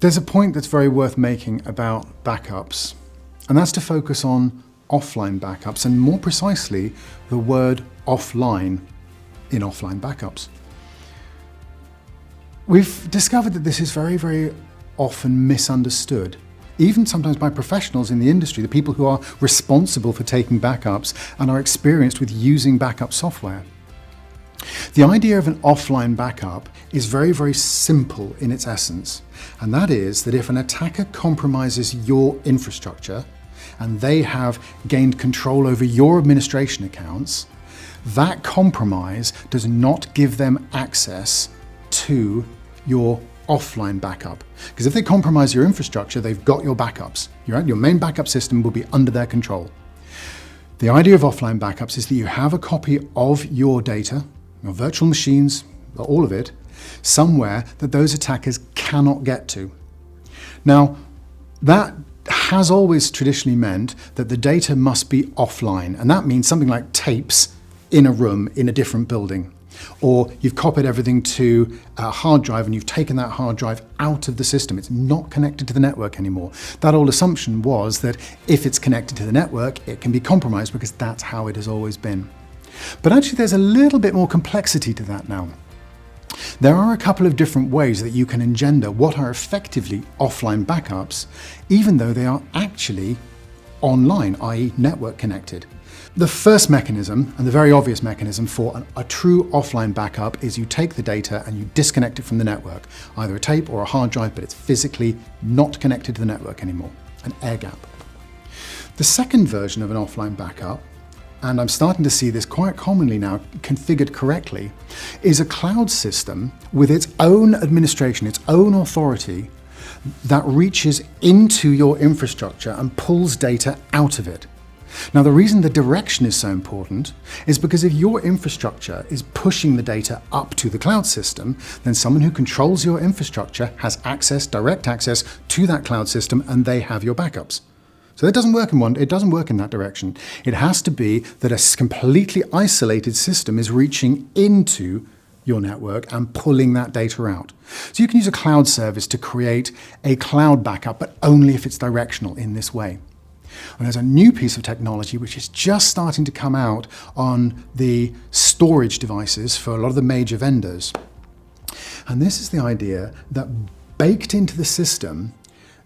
There's a point that's very worth making about backups, and that's to focus on offline backups, and more precisely, the word offline in offline backups. We've discovered that this is very, very often misunderstood, even sometimes by professionals in the industry, the people who are responsible for taking backups and are experienced with using backup software. The idea of an offline backup is very, very simple in its essence, and that is that if an attacker compromises your infrastructure and they have gained control over your administration accounts, that compromise does not give them access to your offline backup. Because if they compromise your infrastructure, they've got your backups. Your main backup system will be under their control. The idea of offline backups is that you have a copy of your data, your virtual machines, all of it, somewhere that those attackers cannot get to. Now, that has always traditionally meant that the data must be offline, and that means something like tapes in a room in a different building. Or you've copied everything to a hard drive and you've taken that hard drive out of the system. It's not connected to the network anymore. That old assumption was that if it's connected to the network, it can be compromised because that's how it has always been. But actually there's a little bit more complexity to that now. There are a couple of different ways that you can engender what are effectively offline backups, even though they are actually online, i.e. network connected. The first mechanism, and the very obvious mechanism for a true offline backup, is you take the data and you disconnect it from the network, either a tape or a hard drive, but it's physically not connected to the network anymore, an air gap. The second version of an offline backup, and I'm starting to see this quite commonly now configured correctly, is a cloud system with its own administration, its own authority, that reaches into your infrastructure and pulls data out of it. Now, the reason the direction is so important is because if your infrastructure is pushing the data up to the cloud system, then someone who controls your infrastructure has access, direct access to that cloud system, and they have your backups. So it doesn't work in that direction. It has to be that a completely isolated system is reaching into your network and pulling that data out. So you can use a cloud service to create a cloud backup, but only if it's directional in this way. And there's a new piece of technology which is just starting to come out on the storage devices for a lot of the major vendors. And this is the idea that baked into the system,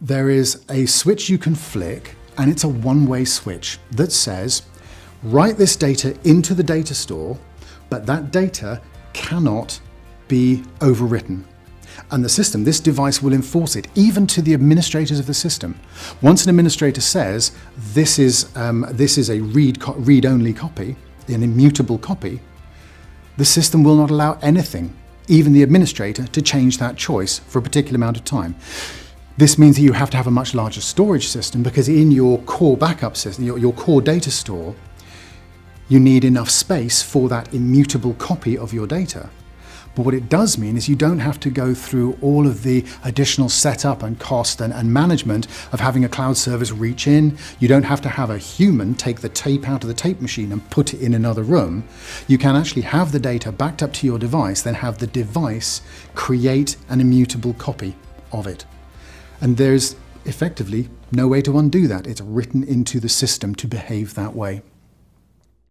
there is a switch you can flick, and it's a one-way switch that says, write this data into the data store, but that data cannot be overwritten. And the system, this device will enforce it, even to the administrators of the system. Once an administrator says, this is a read-only copy, an immutable copy, the system will not allow anything, even the administrator, to change that choice for a particular amount of time. This means that you have to have a much larger storage system, because in your core backup system, your core data store, you need enough space for that immutable copy of your data. But what it does mean is you don't have to go through all of the additional setup and cost and management of having a cloud service reach in. You don't have to have a human take the tape out of the tape machine and put it in another room. You can actually have the data backed up to your device, then have the device create an immutable copy of it. And there's effectively no way to undo that. It's written into the system to behave that way.